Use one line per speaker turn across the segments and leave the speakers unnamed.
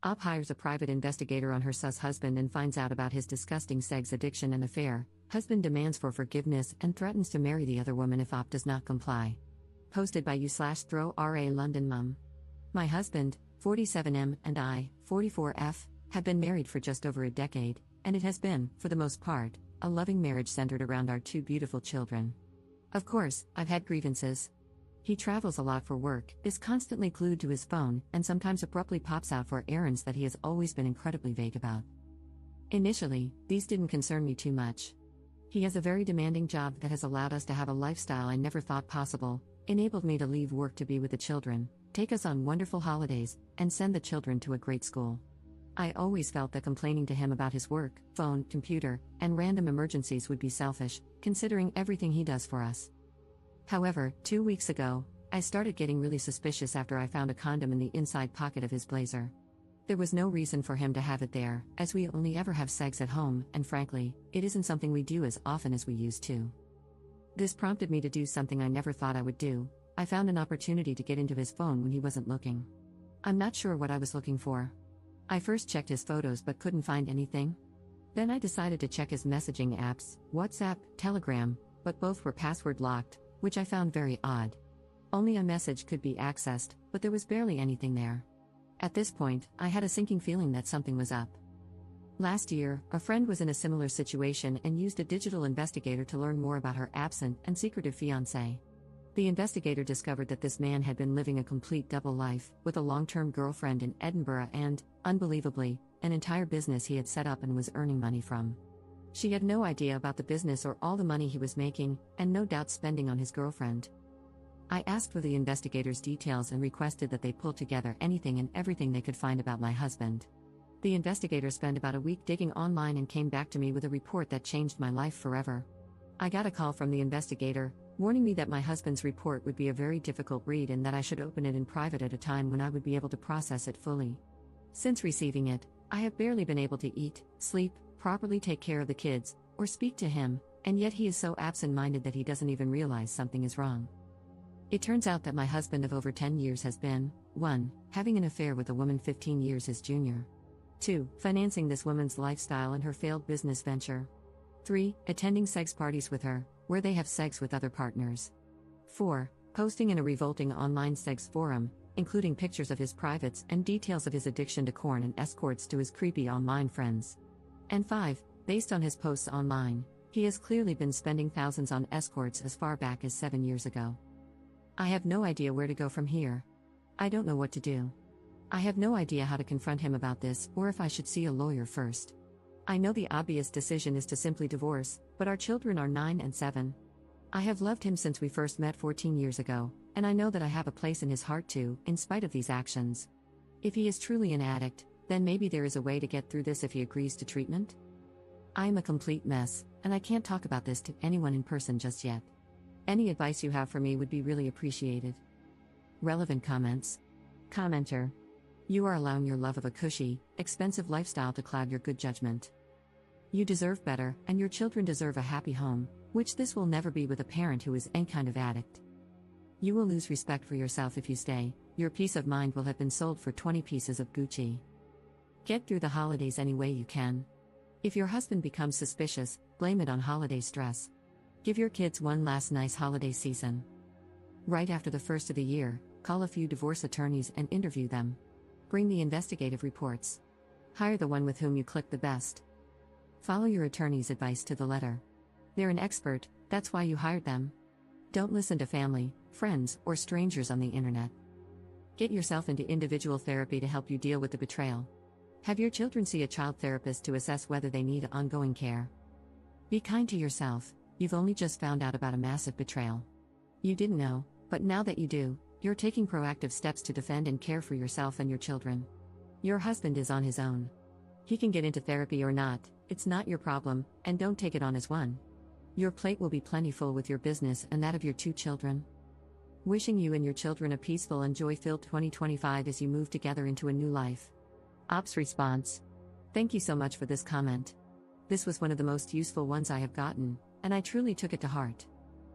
Op hires a private investigator on her sus husband and finds out about his disgusting sex addiction and affair. Husband demands for forgiveness and threatens to marry the other woman if Op does not comply. Posted by u/throw-ra London mum. My husband, 47M, and I, 44F, have been married for just over a decade, and it has been, for the most part, a loving marriage centered around our two beautiful children. Of course, I've had grievances. He travels a lot for work, is constantly glued to his phone, and sometimes abruptly pops out for errands that he has always been incredibly vague about. Initially, these didn't concern me too much. He has a very demanding job that has allowed us to have a lifestyle I never thought possible, enabled me to leave work to be with the children, take us on wonderful holidays, and send the children to a great school. I always felt that complaining to him about his work, phone, computer, and random emergencies would be selfish, considering everything he does for us. However, 2 weeks ago, I started getting really suspicious after I found a condom in the inside pocket of his blazer. There was no reason for him to have it there, as we only ever have sex at home, and frankly, it isn't something we do as often as we used to. This prompted me to do something I never thought I would do. I found an opportunity to get into his phone when he wasn't looking. I'm not sure what I was looking for. I first checked his photos but couldn't find anything. Then I decided to check his messaging apps, WhatsApp, Telegram, but both were password locked, which I found very odd. Only a message could be accessed, but there was barely anything there. At this point, I had a sinking feeling that something was up. Last year, a friend was in a similar situation and used a digital investigator to learn more about her absent and secretive fiancé. The investigator discovered that this man had been living a complete double life, with a long-term girlfriend in Edinburgh and, unbelievably, an entire business he had set up and was earning money from. She had no idea about the business or all the money he was making, and no doubt spending on his girlfriend. I asked for the investigator's details and requested that they pull together anything and everything they could find about my husband. The investigator spent about a week digging online and came back to me with a report that changed my life forever. I got a call from the investigator, warning me that my husband's report would be a very difficult read and that I should open it in private at a time when I would be able to process it fully. Since receiving it, I have barely been able to eat, sleep, properly take care of the kids, or speak to him, and yet he is so absent-minded that he doesn't even realize something is wrong. It turns out that my husband of over 10 years has been, 1. Having an affair with a woman 15 years his junior. 2. Financing this woman's lifestyle and her failed business venture. 3. Attending sex parties with her, where they have sex with other partners. 4. Posting in a revolting online sex forum, including pictures of his privates and details of his addiction to corn and escorts to his creepy online friends. And 5. Based on his posts online, he has clearly been spending thousands on escorts as far back as 7 years ago. I have no idea where to go from here. I don't know what to do. I have no idea how to confront him about this or if I should see a lawyer first. I know the obvious decision is to simply divorce, but our children are 9 and 7. I have loved him since we first met 14 years ago, and I know that I have a place in his heart too, in spite of these actions. If he is truly an addict, then maybe there is a way to get through this if he agrees to treatment? I am a complete mess, and I can't talk about this to anyone in person just yet. Any advice you have for me would be really appreciated. Relevant comments. Commenter. You are allowing your love of a cushy, expensive lifestyle to cloud your good judgment. You deserve better, and your children deserve a happy home, which this will never be with a parent who is any kind of addict. You will lose respect for yourself if you stay. Your peace of mind will have been sold for 20 pieces of Gucci. Get through the holidays any way you can. If your husband becomes suspicious, blame it on holiday stress. Give your kids one last nice holiday season. Right after the first of the year, call a few divorce attorneys and interview them. Bring the investigative reports. Hire the one with whom you click the best. Follow your attorney's advice to the letter. They're an expert, that's why you hired them. Don't listen to family, friends, or strangers on the internet. Get yourself into individual therapy to help you deal with the betrayal. Have your children see a child therapist to assess whether they need ongoing care. Be kind to yourself. You've only just found out about a massive betrayal. You didn't know, but now that you do, you're taking proactive steps to defend and care for yourself and your children. Your husband is on his own. He can get into therapy or not, it's not your problem, and don't take it on as one. Your plate will be plentiful with your business and that of your 2 children. Wishing you and your children a peaceful and joy-filled 2025 as you move together into a new life. Ops response. Thank you so much for this comment. This was one of the most useful ones I have gotten, and I truly took it to heart.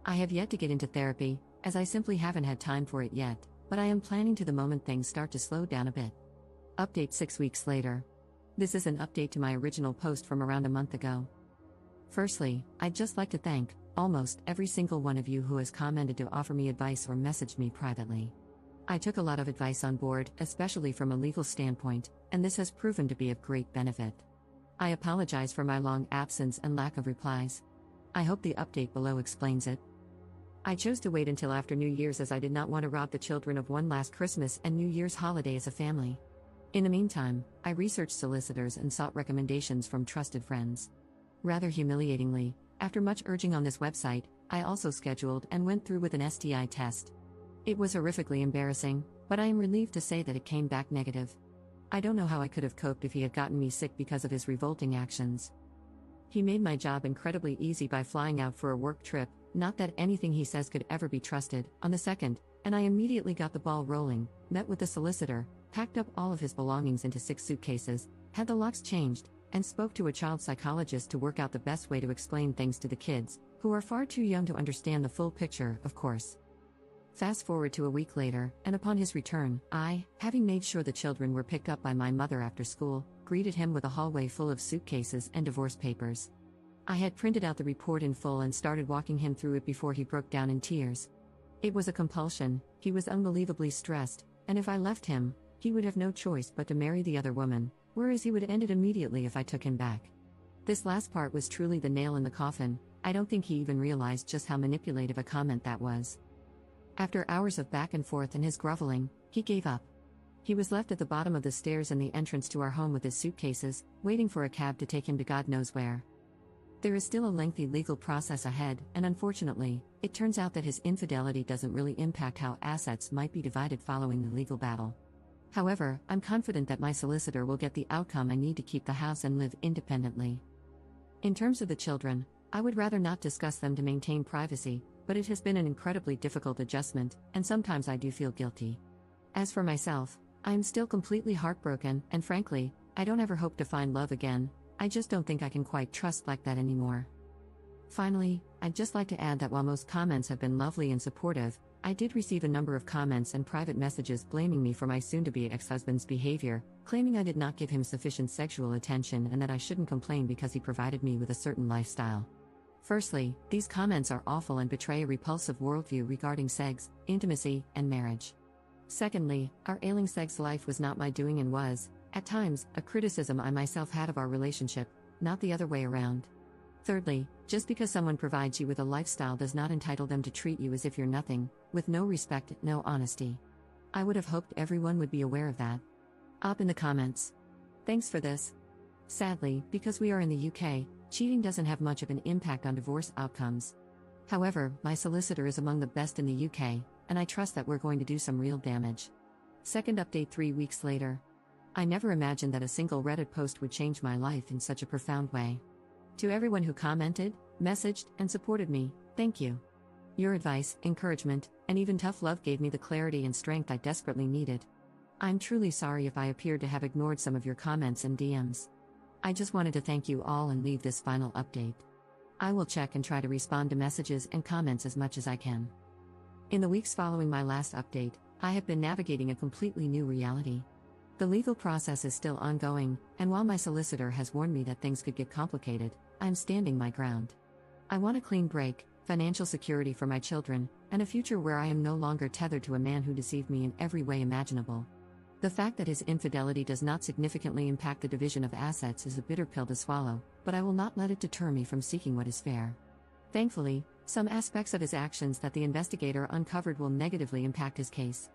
I have yet to get into therapy, as I simply haven't had time for it yet, but I am planning to the moment things start to slow down a bit. Update 6 weeks later. This is an update to my original post from around a month ago. Firstly, I'd just like to thank almost every single one of you who has commented to offer me advice or messaged me privately. I took a lot of advice on board, especially from a legal standpoint, and this has proven to be of great benefit. I apologize for my long absence and lack of replies. I hope the update below explains it. I chose to wait until after New Year's as I did not want to rob the children of one last Christmas and New Year's holiday as a family. In the meantime, I researched solicitors and sought recommendations from trusted friends. Rather humiliatingly, after much urging on this website, I also scheduled and went through with an STI test. It was horrifically embarrassing, but I am relieved to say that it came back negative. I don't know how I could have coped if he had gotten me sick because of his revolting actions. He made my job incredibly easy by flying out for a work trip, not that anything he says could ever be trusted, on the 2nd, and I immediately got the ball rolling, met with the solicitor, packed up all of his belongings into 6 suitcases, had the locks changed, and spoke to a child psychologist to work out the best way to explain things to the kids, who are far too young to understand the full picture, of course. Fast forward to a week later, and upon his return, I, having made sure the children were picked up by my mother after school, greeted him with a hallway full of suitcases and divorce papers. I had printed out the report in full and started walking him through it before he broke down in tears. It was a compulsion, he was unbelievably stressed, and if I left him, he would have no choice but to marry the other woman, whereas he would end it immediately if I took him back. This last part was truly the nail in the coffin. I don't think he even realized just how manipulative a comment that was. After hours of back and forth and his groveling, he gave up. He was left at the bottom of the stairs in the entrance to our home with his suitcases, waiting for a cab to take him to God knows where. There is still a lengthy legal process ahead, and unfortunately, it turns out that his infidelity doesn't really impact how assets might be divided following the legal battle. However, I'm confident that my solicitor will get the outcome I need to keep the house and live independently. In terms of the children, I would rather not discuss them to maintain privacy, but it has been an incredibly difficult adjustment, and sometimes I do feel guilty. As for myself, I am still completely heartbroken, and frankly, I don't ever hope to find love again. I just don't think I can quite trust like that anymore. Finally, I'd just like to add that while most comments have been lovely and supportive, I did receive a number of comments and private messages blaming me for my soon-to-be ex-husband's behavior, claiming I did not give him sufficient sexual attention and that I shouldn't complain because he provided me with a certain lifestyle. Firstly, these comments are awful and betray a repulsive worldview regarding sex, intimacy, and marriage. Secondly, our ailing sex life was not my doing and was, at times, a criticism I myself had of our relationship, not the other way around. Thirdly, just because someone provides you with a lifestyle does not entitle them to treat you as if you're nothing, with no respect, no honesty. I would have hoped everyone would be aware of that. Up in the comments. Thanks for this. Sadly, because we are in the UK, cheating doesn't have much of an impact on divorce outcomes. However, my solicitor is among the best in the UK, and I trust that we're going to do some real damage. Second update 3 weeks later. I never imagined that a single Reddit post would change my life in such a profound way. To everyone who commented, messaged, and supported me, thank you. Your advice, encouragement, and even tough love gave me the clarity and strength I desperately needed. I'm truly sorry if I appeared to have ignored some of your comments and DMs. I just wanted to thank you all and leave this final update. I will check and try to respond to messages and comments as much as I can. In the weeks following my last update, I have been navigating a completely new reality. The legal process is still ongoing, and while my solicitor has warned me that things could get complicated, I'm standing my ground. I want a clean break, financial security for my children, and a future where I am no longer tethered to a man who deceived me in every way imaginable. The fact that his infidelity does not significantly impact the division of assets is a bitter pill to swallow, but I will not let it deter me from seeking what is fair. Thankfully, some aspects of his actions that the investigator uncovered will negatively impact his case.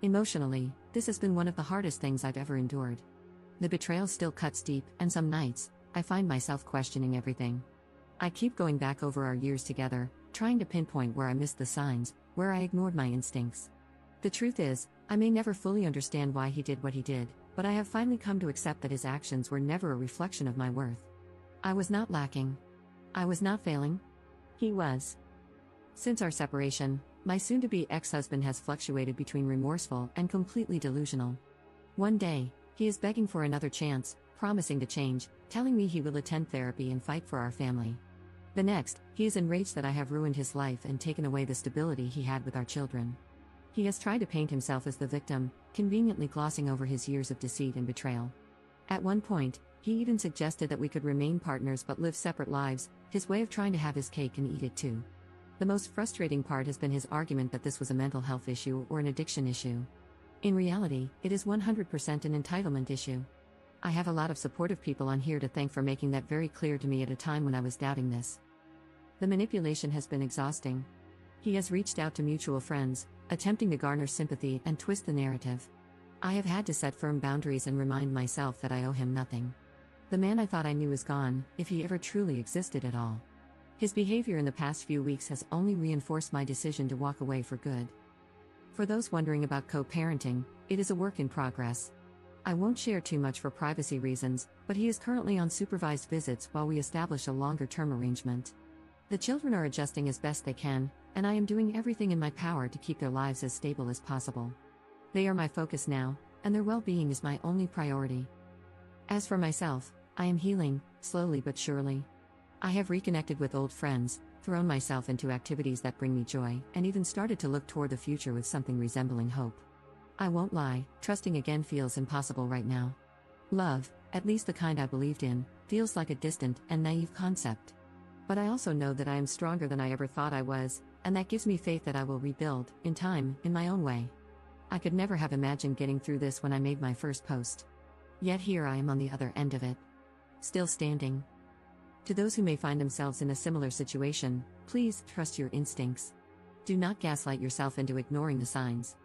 Emotionally, this has been one of the hardest things I've ever endured. The betrayal still cuts deep, and some nights, I find myself questioning everything. I keep going back over our years together, trying to pinpoint where I missed the signs, where I ignored my instincts. The truth is, I may never fully understand why he did what he did, but I have finally come to accept that his actions were never a reflection of my worth. I was not lacking. I was not failing. He was. Since our separation, my soon-to-be ex-husband has fluctuated between remorseful and completely delusional. One day, he is begging for another chance, promising to change, telling me he will attend therapy and fight for our family. The next, he is enraged that I have ruined his life and taken away the stability he had with our children. He has tried to paint himself as the victim, conveniently glossing over his years of deceit and betrayal. At one point, he even suggested that we could remain partners but live separate lives, his way of trying to have his cake and eat it too. The most frustrating part has been his argument that this was a mental health issue or an addiction issue. In reality, it is 100% an entitlement issue. I have a lot of supportive people on here to thank for making that very clear to me at a time when I was doubting this. The manipulation has been exhausting. He has reached out to mutual friends, attempting to garner sympathy and twist the narrative. I have had to set firm boundaries and remind myself that I owe him nothing. The man I thought I knew is gone, if he ever truly existed at all. His behavior in the past few weeks has only reinforced my decision to walk away for good. For those wondering about co-parenting, it is a work in progress. I won't share too much for privacy reasons, but he is currently on supervised visits while we establish a longer-term arrangement. The children are adjusting as best they can, and I am doing everything in my power to keep their lives as stable as possible. They are my focus now, and their well-being is my only priority. As for myself, I am healing, slowly but surely. I have reconnected with old friends, thrown myself into activities that bring me joy, and even started to look toward the future with something resembling hope. I won't lie, trusting again feels impossible right now. Love, at least the kind I believed in, feels like a distant and naive concept. But I also know that I am stronger than I ever thought I was, and that gives me faith that I will rebuild, in time, in my own way. I could never have imagined getting through this when I made my first post. Yet here I am on the other end of it. Still standing. To those who may find themselves in a similar situation, please trust your instincts. Do not gaslight yourself into ignoring the signs.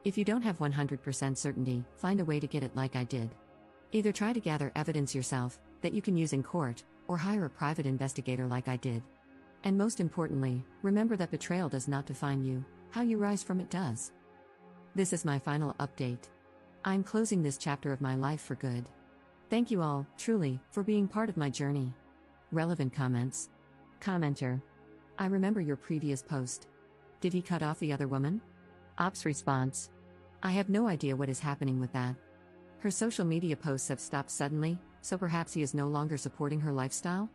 If you don't have 100% certainty, find a way to get it like I did. Either try to gather evidence yourself, that you can use in court, or hire a private investigator like I did. And most importantly, remember that betrayal does not define you, how you rise from it does. This is my final update. I'm closing this chapter of my life for good. Thank you all, truly, for being part of my journey. Relevant comments. Commenter. I remember your previous post. Did he cut off the other woman? Ops response. I have no idea what is happening with that. Her social media posts have stopped suddenly, so perhaps he is no longer supporting her lifestyle?